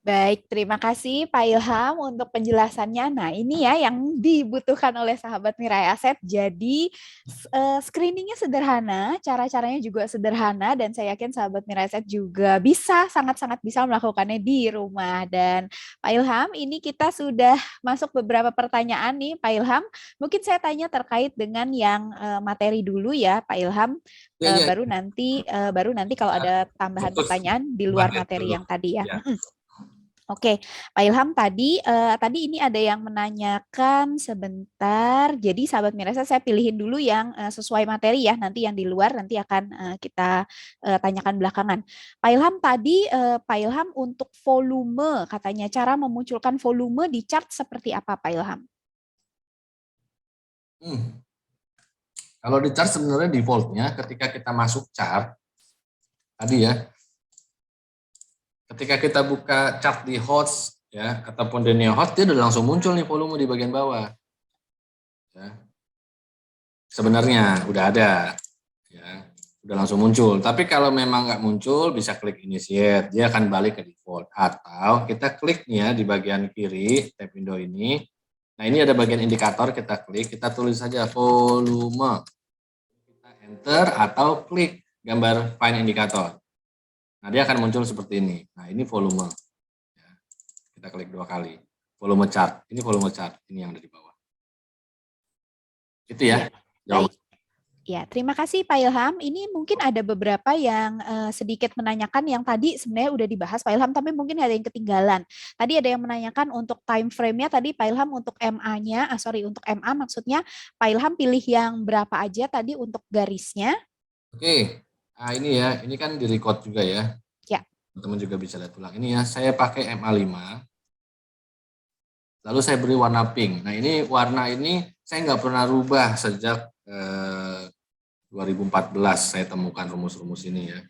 Baik, terima kasih Pak Ilham untuk penjelasannya. Nah, ini ya yang dibutuhkan oleh sahabat Mirai Aset. Jadi, screeningnya sederhana, cara-caranya juga sederhana, dan saya yakin sahabat Mirai Aset juga bisa, sangat-sangat bisa melakukannya di rumah. Dan Pak Ilham, ini kita sudah masuk beberapa pertanyaan nih, Pak Ilham. Mungkin saya tanya terkait dengan yang materi dulu ya, Pak Ilham. Ya, ya, Baru nanti kalau ada tambahan fokus pertanyaan di luar materi materi dulu. yang tadi ya. Ya. Oke, Pak Ilham tadi ini ada yang menanyakan sebentar. Jadi sahabat Mirasa saya pilihin dulu yang sesuai materi ya. Nanti yang di luar nanti akan kita tanyakan belakangan. Pak Ilham Pak Ilham untuk volume katanya cara memunculkan volume di chart seperti apa Pak Ilham? Hmm. Kalau di chart sebenarnya defaultnya ketika kita masuk chart tadi ya, ketika kita buka chart di host ya ataupun di neo host dia udah langsung muncul nih volume di bagian bawah. Ya. Sebenarnya udah ada, ya, udah langsung muncul. Tapi kalau memang nggak muncul, bisa klik initiate, dia akan balik ke default. Atau kita kliknya di bagian kiri tab window ini. Nah ini ada bagian indikator, kita klik, kita tulis saja volume, kita enter atau klik gambar find indikator. Nah dia akan muncul seperti ini. Nah ini volume. Ya, kita klik 2 kali. Volume chart, ini volume chart, ini yang ada di bawah. Itu Ya, ya. baik. Jawab. Ya, terima kasih Pak Ilham. Ini mungkin ada beberapa yang sedikit menanyakan yang tadi sebenarnya udah dibahas Pak Ilham, tapi mungkin ada yang ketinggalan. Tadi ada yang menanyakan untuk time frame-nya, tadi Pak Ilham untuk MA-nya, untuk MA maksudnya Pak Ilham pilih yang berapa aja tadi untuk garisnya. Oke, nah ini ya, ini kan di record juga ya. Ya, Teman-teman juga bisa lihat ulang. Ini ya, saya pakai MA5, lalu saya beri warna pink. Nah ini warna ini saya nggak pernah rubah sejak 2014 saya temukan rumus-rumus ini ya.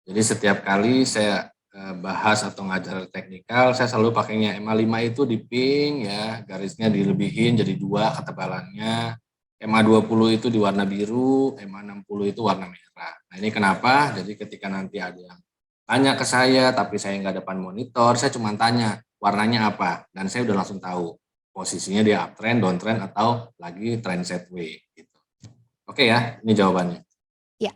Jadi setiap kali saya bahas atau ngajar teknikal, saya selalu pakainya MA5 itu di pink ya, garisnya dilebihin jadi 2 ketebalannya. MA20 itu di warna biru, MA60 itu warna merah. Nah ini kenapa? Jadi ketika nanti ada yang tanya ke saya, tapi saya nggak depan monitor, saya cuma tanya warnanya apa, dan saya udah langsung tahu posisinya dia uptrend, downtrend, atau lagi trend sideways. Gitu. Oke ya, ini jawabannya. ya.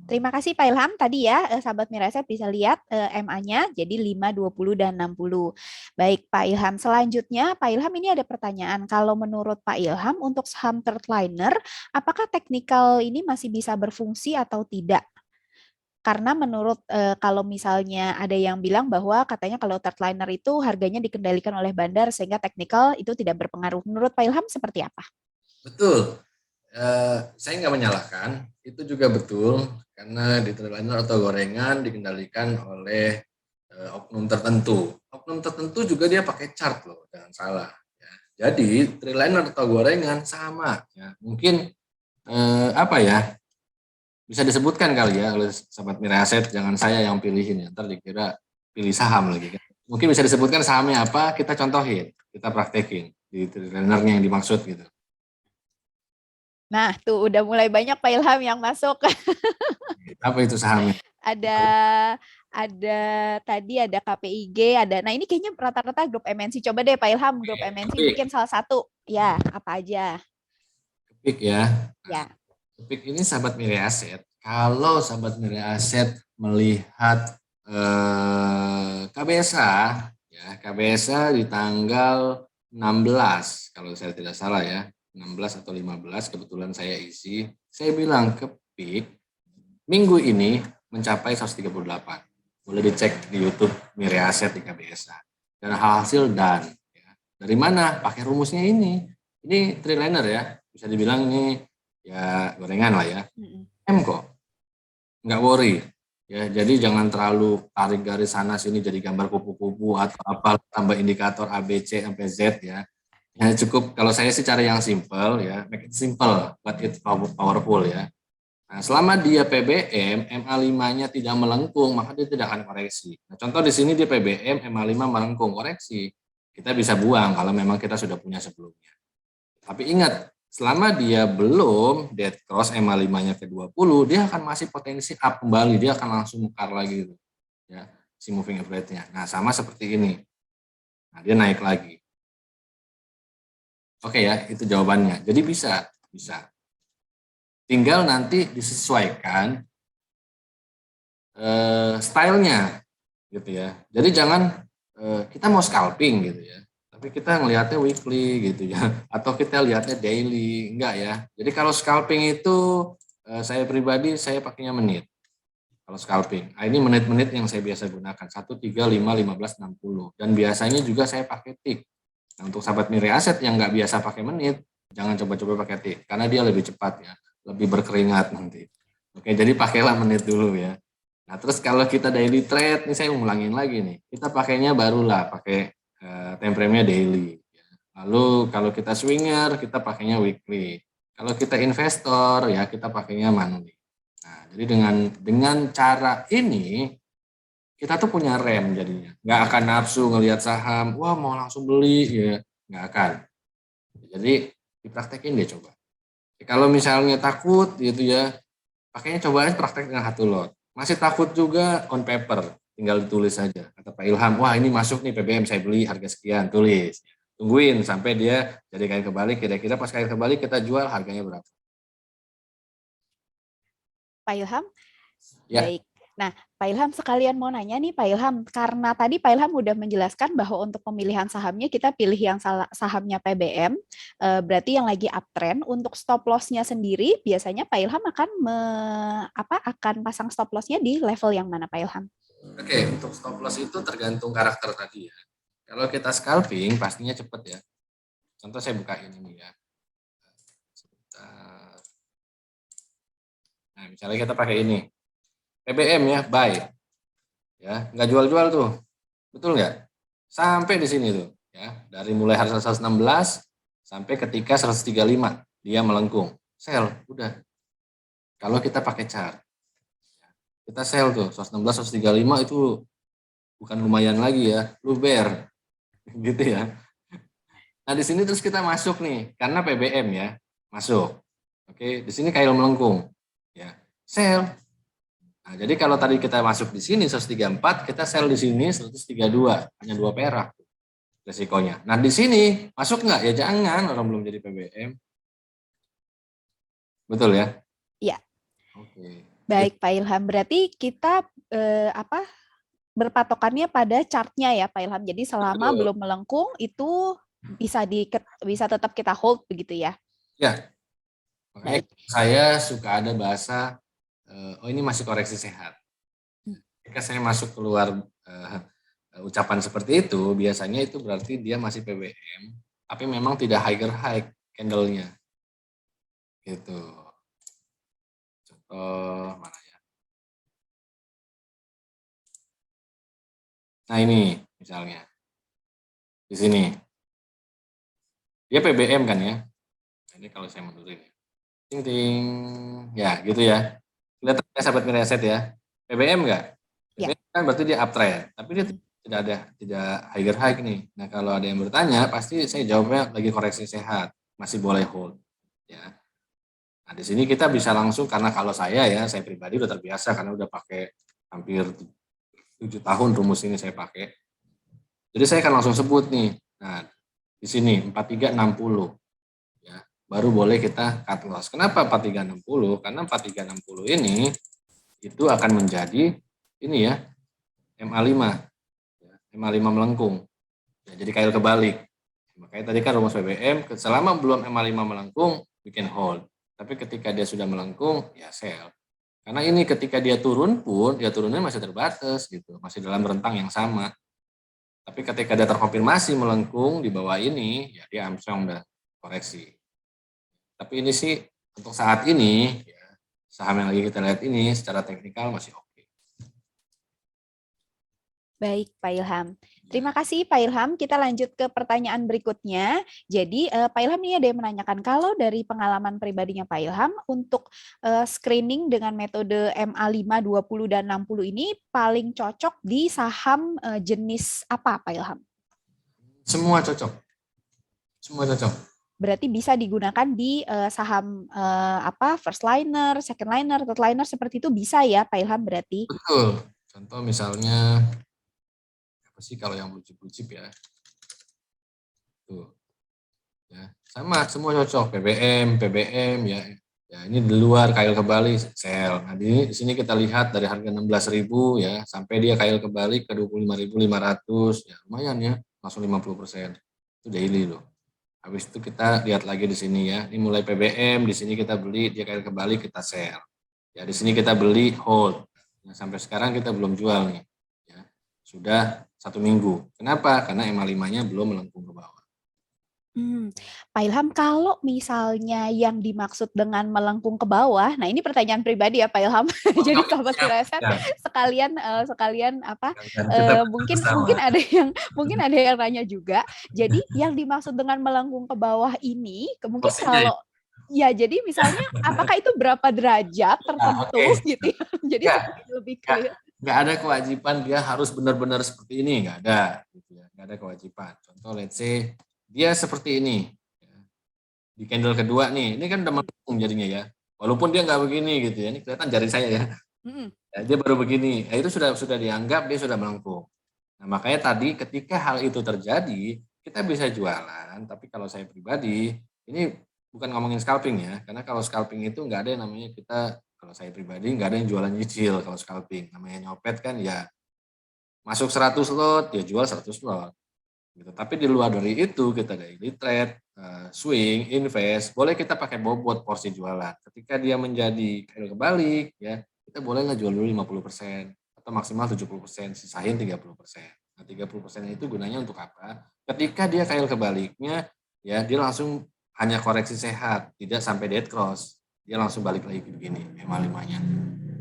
Terima kasih Pak Ilham. Tadi ya, sahabat Mirasat bisa lihat MA-nya jadi 5, 20, dan 60. Baik Pak Ilham, selanjutnya Pak Ilham ini ada pertanyaan. Kalau menurut Pak Ilham untuk saham third liner, apakah teknikal ini masih bisa berfungsi atau tidak? Karena menurut kalau misalnya ada yang bilang bahwa katanya kalau third liner itu harganya dikendalikan oleh bandar sehingga teknikal itu tidak berpengaruh. Menurut Pak Ilham seperti apa? Betul. Saya nggak menyalahkan, itu juga betul, karena di trailer atau gorengan dikendalikan oleh oknum tertentu. Oknum tertentu juga dia pakai chart loh, jangan salah. Ya. Jadi trailer atau gorengan sama. Ya. Mungkin apa ya, bisa disebutkan kali ya oleh sahabat Mirai Aset, jangan saya yang pilihin ya, ntar dikira pilih saham lagi kan. Mungkin bisa disebutkan sahamnya apa, kita contohin, kita praktekin di trailernya yang dimaksud gitu. Nah, tuh udah mulai banyak Pak Ilham yang masuk. Apa itu sahamnya? ada ada tadi ada KPIG, ada. Nah, ini kayaknya rata-rata grup MNC. Coba deh Pak Ilham grup MNC Kepik, mungkin salah satu. Ya, apa aja? kepik ya. Nah, Ya. kepik ini sahabat Mirai Aset. Kalau sahabat Mirai Aset melihat KBSA, ya KBSA di tanggal 16, kalau saya tidak salah ya, 16 atau 15, kebetulan saya isi. Saya bilang kepik minggu ini mencapai 138. Boleh dicek di YouTube Mirai Aset di KBSA. Dan hasil dan ya. Dari mana? Pakai rumusnya ini. Ini triliner ya. Bisa dibilang ini ya gorengan lah ya. Mm-mm. M kok. Nggak worry. Ya, jadi jangan terlalu tarik garis sana sini jadi gambar kupu-kupu atau apa tambah indikator A B C sampai Z ya. Ya cukup kalau saya sih cari yang simple ya, make it simple but it powerful ya. Nah, selama dia PBM, MA5-nya tidak melengkung, maka dia tidak akan koreksi. Nah, contoh di sini dia PBM, MA5 melengkung, koreksi. Kita bisa buang kalau memang kita sudah punya sebelumnya. Tapi ingat, selama dia belum dead cross MA5-nya ke 20, dia akan masih potensi up kembali, dia akan langsung mekar lagi. Gitu. Ya. si moving average-nya. Nah, sama seperti ini. Nah, dia naik lagi. Oke ya, itu jawabannya. Jadi bisa. Tinggal nanti disesuaikan stylenya gitu ya. Jadi jangan kita mau scalping gitu ya, tapi kita ngelihatnya weekly gitu ya, atau kita lihatnya daily, enggak ya. Jadi kalau scalping itu saya pribadi saya pakainya menit. Kalau scalping, ini menit-menit yang saya biasa gunakan 1, 3, 5, 15, 60. Dan biasanya juga saya pakai tick. Nah, untuk sahabat Miri Aset yang nggak biasa pakai menit, jangan coba-coba pakai tick, karena dia lebih cepat ya, lebih berkeringat nanti. Oke, jadi pakailah menit dulu ya. Nah, terus kalau kita daily trade, ini saya ulangin lagi nih, kita pakainya barulah pakai time frame-nya daily. Lalu kalau kita swinger, kita pakainya weekly. Kalau kita investor, ya kita pakainya monthly. Nah, jadi dengan cara ini kita tuh punya rem jadinya. Nggak akan nafsu ngelihat saham, wah mau langsung beli, ya nggak akan. Jadi dipraktekin deh coba. Kalau misalnya takut gitu ya, pakainya coba aja praktek dengan satu lot. Masih takut juga on paper, tinggal ditulis saja. Kata Pak Ilham, wah ini masuk nih PBM saya beli harga sekian, tulis. Tungguin sampai dia jadi kayak kebalik, kira-kira pas kayak kebalik kita jual harganya berapa. Pak Ilham, Ya. baik. Nah, Pak Ilham sekalian mau nanya nih Pak Ilham, karena tadi Pak Ilham udah menjelaskan bahwa untuk pemilihan sahamnya kita pilih yang sahamnya PBM, berarti yang lagi uptrend. Untuk stop loss-nya sendiri, biasanya Pak Ilham akan pasang stop loss-nya di level yang mana Pak Ilham? Oke, untuk stop loss itu tergantung karakter tadi ya. Kalau kita scalping pastinya cepet ya. Contoh saya buka ini nih ya. Sebentar. Nah, misalnya kita pakai ini. PBM ya, buy. Ya, nggak jual-jual tuh. Betul nggak? Sampai di sini tuh. Ya, dari mulai harga 116 sampai ketika 135 dia melengkung. Sell, udah. Kalau kita pakai chart. Kita sell tuh 116 135 itu bukan lumayan lagi ya, lu bear. Gitu ya. Nah, di sini terus kita masuk nih, karena PBM ya, masuk. Oke, di sini kail melengkung. Ya, sell. Nah, jadi kalau tadi kita masuk di sini 134, kita sell di sini 132, hanya 2 perak resikonya. Nah, di sini masuk nggak? Ya jangan, orang belum jadi PBM. Betul ya? Iya. Oke. Baik Pak Ilham, berarti kita berpatokannya pada chartnya ya Pak Ilham. Jadi selama Betul. belum melengkung itu bisa tetap kita hold begitu ya. Ya, makanya Baik. saya suka ada bahasa, oh ini masih koreksi sehat. Ketika saya masuk keluar ucapan seperti itu, biasanya itu berarti dia masih PBM, tapi memang tidak higher high candle-nya. Gitu. Contoh mana ya? Nah ini misalnya di sini dia PBM kan ya. Nah, ini kalau saya mundurin ya. Ting ting, ya gitu ya. Kelihatan ya sahabat Miraset ya. PBM enggak? Ya. PBM kan berarti dia uptrend, tapi dia tidak higher high nih. Nah kalau ada yang bertanya, pasti saya jawabnya lagi koreksi sehat, masih boleh hold. Ya. Nah di sini kita bisa langsung, karena kalau saya pribadi udah terbiasa karena udah pakai hampir 7 tahun rumus ini saya pakai. Jadi saya akan langsung sebut nih. Nah, di sini 4360 ya. Baru boleh kita cut loss. Kenapa 4360? Karena 4360 ini itu akan menjadi ini ya, MA5. Ya, MA5 melengkung. Ya, jadi kail kebalik. Makanya tadi kan rumus BBM selama belum MA5 melengkung bikin hold. Tapi ketika dia sudah melengkung ya sell. Karena ini ketika dia turun pun, ya turunnya masih terbatas gitu, masih dalam rentang yang sama. Tapi ketika dia terkonfirmasi melengkung di bawah ini, ya dia Armstrong udah koreksi. Tapi ini sih untuk saat ini, ya, saham yang lagi kita lihat ini secara teknikal masih oke. Baik, Pak Ilham. Terima kasih, Pak Ilham. Kita lanjut ke pertanyaan berikutnya. Jadi, Pak Ilham ini ada yang menanyakan, kalau dari pengalaman pribadinya Pak Ilham, untuk screening dengan metode MA5, 20, dan 60 ini paling cocok di saham jenis apa, Pak Ilham? Semua cocok. Semua cocok. Berarti bisa digunakan di saham first liner, second liner, third liner, seperti itu bisa ya, Pak Ilham berarti? Betul. Contoh misalnya apa sih kalau yang blue chip ya. Tuh. Ya, sama semua cocok PBM ya. Ya, ini di luar kail kembali sell. Nah, di sini kita lihat dari harga 16.000 ya sampai dia kail kembali ke 25.500 ya, lumayan ya, langsung 50%. Itu daily loh. Habis itu kita lihat lagi di sini ya. Ini mulai PBM, di sini kita beli, dia kail kembali kita sell. Ya, di sini kita beli hold. Nah, sampai sekarang kita belum jual nih. Ya. Sudah 1 minggu. Kenapa? Karena EMA 5-nya belum melengkung ke bawah. Pak Ilham, kalau misalnya yang dimaksud dengan melengkung ke bawah, nah ini pertanyaan pribadi ya Pak Ilham. Jadi sahabat Firasat sekalian apa? Kita Mungkin ada yang nanya juga. Jadi yang dimaksud dengan melengkung ke bawah ini, mungkin posisinya kalau ya jadi misalnya apakah itu berapa derajat tertentu gitu ya? Jadi lebih clear. Nggak ada kewajiban dia harus benar-benar seperti ini, nggak ada gitu ya, nggak ada kewajiban. Contoh let's say dia seperti ini di candle kedua nih, ini kan udah melengkung jadinya ya, walaupun dia nggak begini gitu ya, ini kelihatan jari saya ya, dia baru begini, nah, itu sudah dianggap dia sudah melengkung. Nah makanya tadi ketika hal itu terjadi kita bisa jualan, tapi kalau saya pribadi ini bukan ngomongin scalping ya, karena kalau scalping itu nggak ada yang namanya kita, kalau saya pribadi nggak ada yang jualan nyicil kalau scalping, namanya nyopet kan ya masuk 100 lot ya jual 100 lot. Gitu. Tapi di luar dari itu kita daily trade, swing, invest, boleh kita pakai bobot porsi jualan. Ketika dia menjadi kebalik ya, kita boleh nggak jual dulu 50% atau maksimal 70%, sisain 30%. Nah, 30% itu gunanya untuk apa? Ketika dia kail kebaliknya ya dia langsung hanya koreksi sehat, tidak sampai dead cross. Dia langsung balik lagi begini, EMA 5-nya.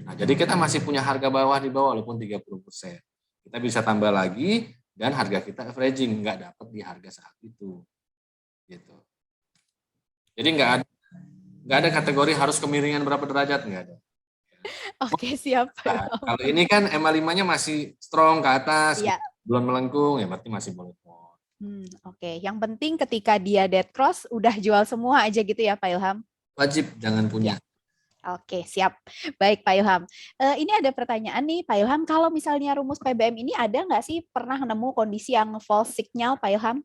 Nah, jadi kita masih punya harga bawah di bawah walaupun 30%. Kita bisa tambah lagi dan harga kita averaging, nggak dapat di harga saat itu, gitu. Jadi nggak ada kategori harus kemiringan berapa derajat, nggak ada. Oke, siap. Nah, kalau ini kan EMA 5-nya masih strong ke atas, Iya. belum melengkung, ya berarti masih boleh. Oke. Yang penting ketika dia dead cross udah jual semua aja gitu ya Pak Ilham? Wajib jangan punya. Oke, siap. Baik Pak Ilham. Ini ada pertanyaan nih Pak Ilham, kalau misalnya rumus PBM ini ada nggak sih pernah nemu kondisi yang false signal Pak Ilham?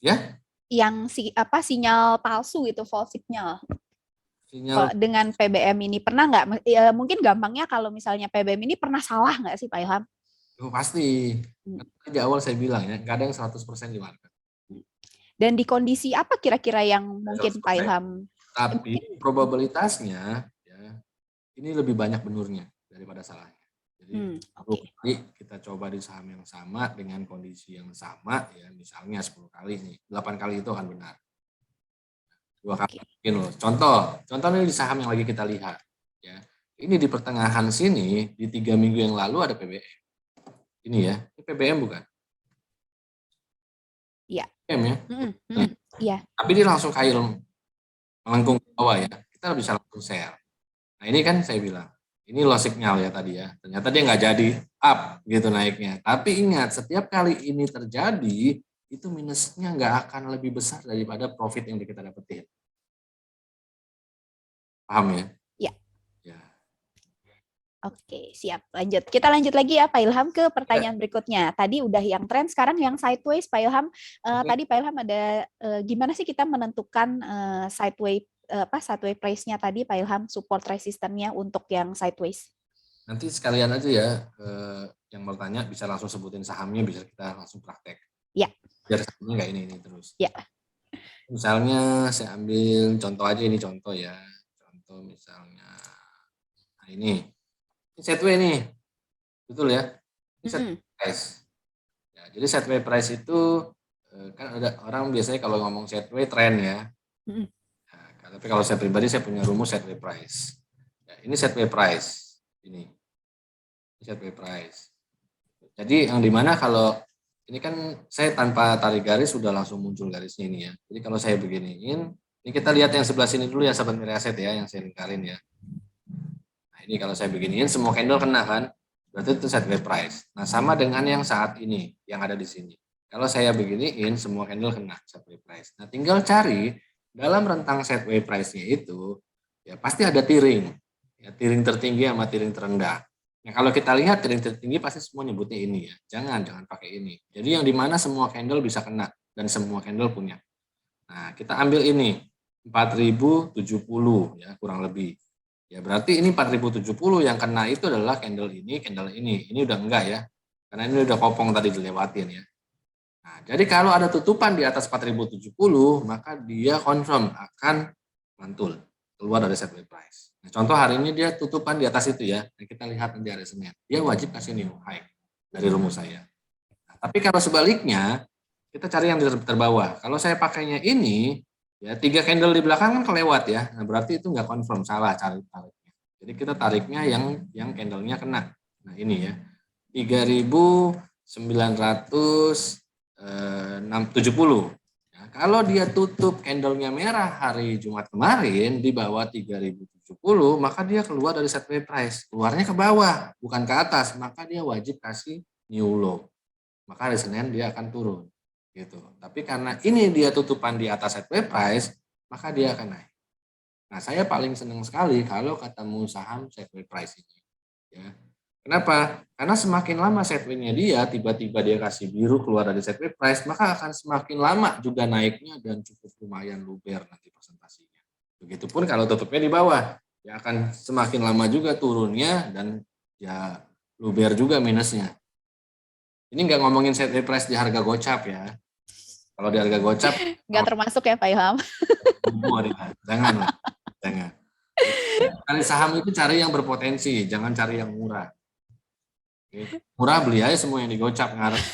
Ya? Yang sinyal palsu itu, false signal. Sinyal dengan PBM ini pernah nggak? Mungkin gampangnya kalau misalnya PBM ini pernah salah nggak sih Pak Ilham? pasti. Di awal saya bilang ya, nggak ada yang 100% di market. Dan di kondisi apa kira-kira yang mungkin 100%. Pak Ilham? Tapi probabilitasnya ya ini lebih banyak benurnya daripada salahnya. Jadi kita coba di saham yang sama dengan kondisi yang sama ya, misalnya 10 kali nih, 8 kali itu akan benar. 2 kali mungkin loh. Contohnya di saham yang lagi kita lihat ya. Ini di pertengahan sini di 3 minggu yang lalu ada PBM. Ini ya, ini PBM bukan? Iya. PBM ya. Iya. Tapi dia langsung kail melengkung ke bawah ya. Kita bisa langsung sell. Nah ini kan saya bilang, ini low signal ya tadi ya. Ternyata dia nggak jadi up gitu naiknya. Tapi ingat, setiap kali ini terjadi, itu minusnya nggak akan lebih besar daripada profit yang kita dapetin. Paham ya? Iya. Ya. Oke, siap. Lanjut. Kita lanjut lagi ya Pak Ilham ke pertanyaan berikutnya. Tadi udah yang tren, sekarang yang sideways Pak Ilham. Tadi Pak Ilham ada gimana sih kita menentukan sideways price-nya tadi Pak Ilham, support resistennya untuk yang sideways? Nanti sekalian aja ya, yang mau tanya bisa langsung sebutin sahamnya, bisa kita langsung praktek. Ya. Biar sahamnya nggak ini terus. Ya. Misalnya saya ambil contoh aja, ini contoh ya. Contoh misalnya, nah ini setway nih, betul ya? Ini setway price. Ya, jadi setway price itu kan ada orang biasanya kalau ngomong setway tren ya. Nah, tapi kalau saya pribadi saya punya rumus setway price. Ya, ini setway price, ini setway price. Jadi yang dimana kalau ini kan saya tanpa tarik garis sudah langsung muncul garisnya ini ya. Jadi kalau saya beginiin, ini kita lihat yang sebelah sini dulu ya Sahabat Miraset ya, yang saya lingkarin ya. Nah ini kalau saya beginiin semua candle kena kan, berarti itu sideways price. Nah sama dengan yang saat ini, yang ada di sini. Kalau saya beginiin semua candle kena sideways price. Nah tinggal cari dalam rentang sideways price-nya itu, ya pasti ada tiring. Ya, tiring tertinggi sama tiring terendah. Nah, kalau kita lihat trend tertinggi pasti semua nyebutnya ini ya. Jangan pakai ini. Jadi yang dimana semua candle bisa kena dan semua candle punya. Nah, kita ambil ini 4070 ya kurang lebih. Ya berarti ini 4070 yang kena itu adalah candle ini, candle ini. Ini udah enggak ya. Karena ini udah kopong tadi dilewatin ya. Nah, jadi kalau ada tutupan di atas 4070, maka dia confirm akan mantul keluar dari sideways price. Nah, contoh hari ini dia tutupan di atas itu ya. Nah, kita lihat nanti hari Senin. Dia wajib kasih new high dari rumus saya. Nah, tapi kalau sebaliknya, kita cari yang terbawah. Kalau saya pakainya ini, ya 3 candle di belakang kan kelewat ya. Nah, berarti itu nggak confirm, salah cari tariknya. Jadi kita tariknya yang candlenya kena. Nah, ini ya. 3970. Nah, kalau dia tutup candlenya merah hari Jumat kemarin di bawah 3070, maka dia keluar dari sideways price. Keluarnya ke bawah, bukan ke atas, maka dia wajib kasih new low. Maka hari Senin dia akan turun. Gitu. Tapi karena ini dia tutupan di atas sideways price, maka dia akan naik. Nah, saya paling senang sekali kalau ketemu saham sideways price ini. Ya. Kenapa? Karena semakin lama sideways-nya dia, tiba-tiba dia kasih biru keluar dari sideways price, maka akan semakin lama juga naiknya dan cukup lumayan luber nanti presentasinya. Begitupun kalau tutupnya di bawah, ya akan semakin lama juga turunnya dan ya luber juga minusnya. Ini nggak ngomongin sideways price di harga gocap ya. Kalau di harga gocap, Nggak termasuk ya Pak Ilham? jangan lah, jangan. Cari saham itu cari yang berpotensi, jangan cari yang murah. Murah beli aja semua yang digocap ngarep.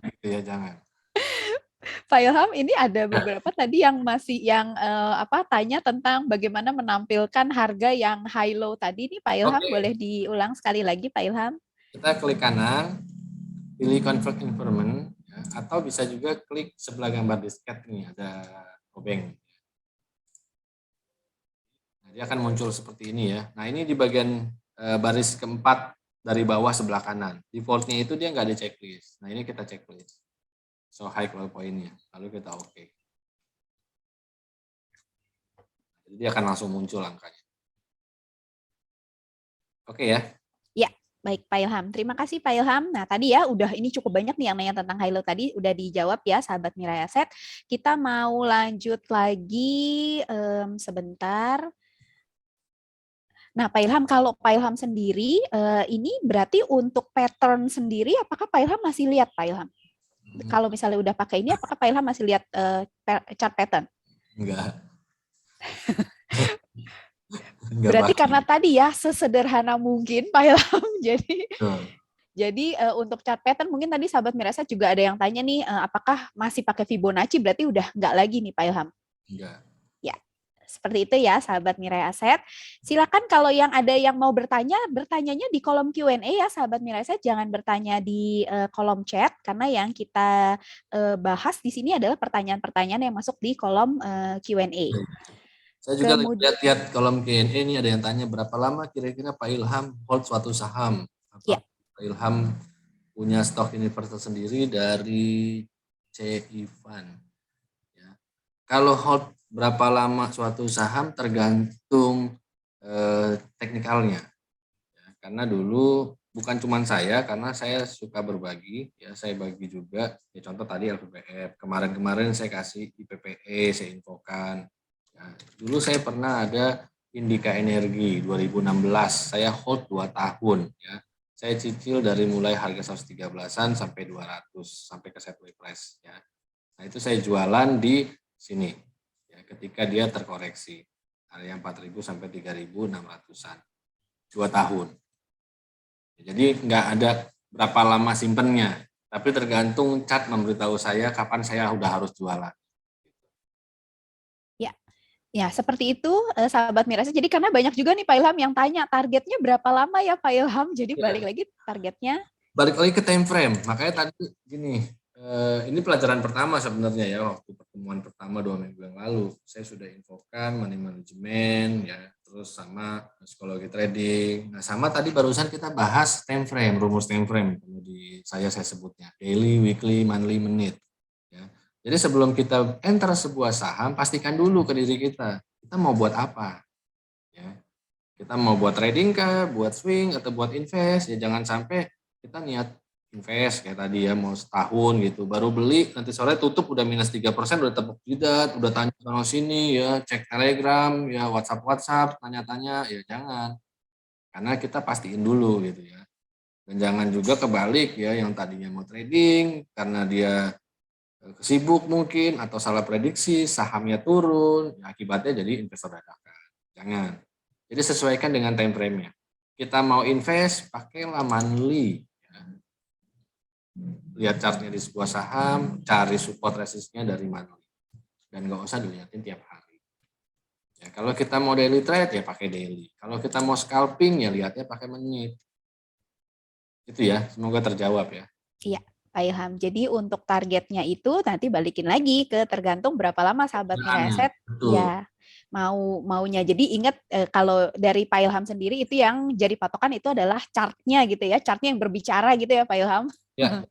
Gitu ya, jangan. Pak Ilham, ini ada beberapa tadi yang masih tanya tentang bagaimana menampilkan harga yang high low tadi nih Pak Ilham, Oke, boleh diulang sekali lagi Pak Ilham? kita klik kanan, pilih convert environment, ya, atau bisa juga klik sebelah gambar disket nih, ada obeng. Nah, dia akan muncul seperti ini ya. Nah, ini di bagian baris keempat dari bawah sebelah kanan. Defaultnya itu dia nggak ada checklist. Nah, ini kita checklist. So, high low point-nya. Lalu kita oke. Jadi dia akan langsung muncul angkanya. Oke ya. Ya, baik Pak Ilham. Terima kasih Pak Ilham. Nah, tadi ya udah ini cukup banyak nih yang nanya tentang high low tadi udah dijawab ya sahabat Mirai Aset. Kita mau lanjut lagi sebentar. Nah, Pak Ilham, kalau Pak Ilham sendiri, ini berarti untuk pattern sendiri, apakah Pak Ilham masih lihat Pak Ilham? Kalau misalnya udah pakai ini, apakah Pak Ilham masih lihat chart pattern? Enggak. Berarti karena tadi ya sesederhana mungkin Pak Ilham. Jadi untuk chart pattern mungkin tadi sahabat Mirasa juga ada yang tanya nih, apakah masih pakai Fibonacci? Berarti udah nggak lagi nih Pak Ilham. Enggak. Ya, seperti itu ya sahabat Mirai Aset. Silakan kalau yang ada yang mau bertanya, bertanyanya di kolom Q&A ya sahabat Mirai Aset. Jangan bertanya di kolom chat karena yang kita bahas di sini adalah pertanyaan-pertanyaan yang masuk di kolom Q&A. Saya juga lihat kolom Q&A ini ada yang tanya berapa lama kira-kira Pak Ilham hold suatu saham. Ya. Pak Ilham punya stok universal sendiri dari C. Ivan. Ya. Kalau hold berapa lama suatu saham tergantung teknikalnya. Ya, karena dulu bukan cuma saya, karena saya suka berbagi, ya saya bagi juga. Ya, contoh tadi LPPF, kemarin-kemarin saya kasih IPPE, saya infokan. Ya, dulu saya pernah ada Indika Energi 2016, saya hold 2 tahun. Ya. Saya cicil dari mulai harga 113-an sampai 200, sampai ke sideways price. Ya. Nah itu saya jualan di sini, ya, ketika dia terkoreksi, area 4.000 sampai 3.600-an, 2 tahun. Jadi nggak ada berapa lama simpennya, tapi tergantung chart memberitahu saya kapan saya udah harus jualan. Ya, seperti itu sahabat Mirasa. Jadi karena banyak juga nih Pak Ilham yang tanya targetnya berapa lama ya Pak Ilham. Jadi balik lagi targetnya. Balik lagi ke time frame. Makanya tadi gini, ini pelajaran pertama sebenarnya ya, waktu pertemuan pertama 2 minggu yang lalu. Saya sudah infokan money management ya, terus sama psikologi trading. Nah, sama tadi barusan kita bahas time frame, rumus time frame. Kalau di saya sebutnya daily, weekly, monthly, menit. Ya. Jadi sebelum kita enter sebuah saham, pastikan dulu ke diri kita mau buat apa. Ya. Kita mau buat trading kah, buat swing atau buat invest, ya jangan sampai kita niat invest kayak tadi ya, mau setahun gitu, baru beli nanti sore tutup udah minus 3%, udah tepuk jidat, udah tanya sana sini ya, cek Telegram ya, WhatsApp, tanya-tanya, ya jangan. Karena kita pastiin dulu gitu ya. Dan jangan juga kebalik ya, yang tadinya mau trading karena dia sibuk mungkin atau salah prediksi, sahamnya turun, ya akibatnya jadi investor dadakan. Jangan. Jadi sesuaikan dengan time frame-nya. Kita mau invest, pakailah monthly. Ya. Lihat chartnya di sebuah saham, cari support resistnya dari monthly. Dan nggak usah dilihatin tiap hari. Ya, kalau kita mau daily trade, ya pakai daily. Kalau kita mau scalping, ya lihatnya pakai menit. Itu ya, semoga terjawab ya. Iya, Pak Ilham. Jadi untuk targetnya itu nanti balikin lagi ke tergantung berapa lama sahabat Jalannya, Mireset betul. ya maunya. Jadi ingat kalau dari Pak Ilham sendiri itu yang jadi patokan itu adalah chartnya gitu ya, chartnya yang berbicara gitu ya Pak Ilham. Ya,